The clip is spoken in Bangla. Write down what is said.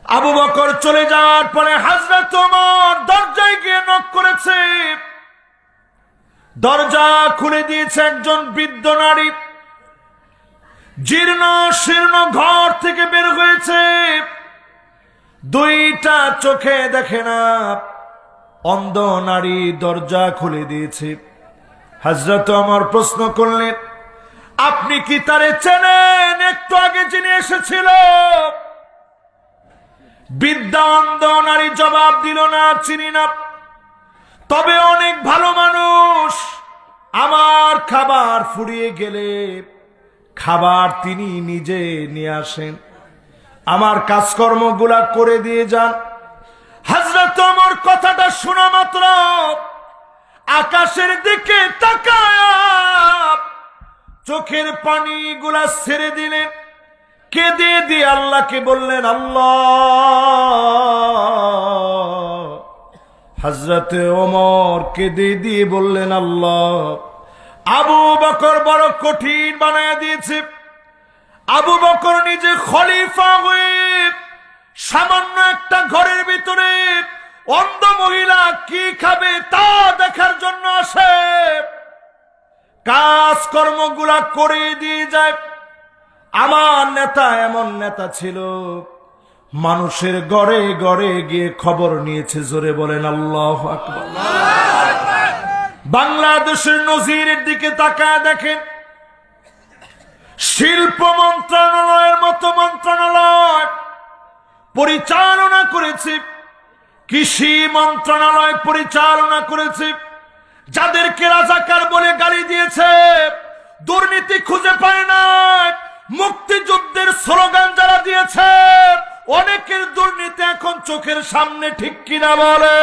আবু বকর চলে যাওয়ার পরে হযরত ওমর দরজায় গিয়ে নক করেছে। দরজা খুলে দিয়েছে একজন বৃদ্ধ নারী। জীর্ণ শীর্ণ ঘর থেকে বের হয়েছে, দুইটা চোখে দেখে না, অন্ধ নারী দরজা খুলে দিয়েছে। হযরত ওমর প্রশ্ন করলেন, আপনি কি তারে চেনেন? একটু আগে যিনি এসেছিল। বৃদ্ধা অন্ধ নারী জবাব দিল না, চিনি না, তবে অনেক ভালো মানুষ। আমার খাবার ফুরিয়ে গেলে খাবার তিনি নিজে নিয়ে আসেন, আমার কাজকর্মগুলা করে দিয়ে যান। হযরত ওমর কথাটা শোনা মাত্র আকাশের দিকে তাকায় চোখের পানিগুলা ছেড়ে দিলেন, কেঁদে দিয়ে আল্লাহকে বললেন, আল্লাহ। হযরতে ওমর কেঁদে দিয়ে বললেন, আল্লাহ, আবু বকর বড় কঠিন বানায় দিয়েছে। আবু বকর নিজে খলিফা হয়ে সামান্য একটা ঘরের ভিতরে অন্ধ মহিলা কি খাবে তা দেখার জন্য আসে, কাজকর্মগুলা করে দিয়ে যায়। আমার নেতা এমন নেতা ছিল, মানুষের ঘরে ঘরে গিয়ে খবর নিয়েছে। জোরে বলেন আল্লাহু আকবার। বাংলাদেশের নজিরের দিকে তাকায় দেখেন, শিল্প মন্ত্রণালয়ের মতো মন্ত্রণালয় পরিচালনা করেছে, কৃষি মন্ত্রণালয় পরিচালনা করেছে, যাদেরকে রাজাকার বলে গালি দিয়েছে, দুর্নীতি খুঁজে পায় না, মুক্তিযুদ্ধের স্লোগান যারা দিয়েছে, অনেকের দুর্নীতি এখন চোখের সামনে, ঠিক কিনা বলে?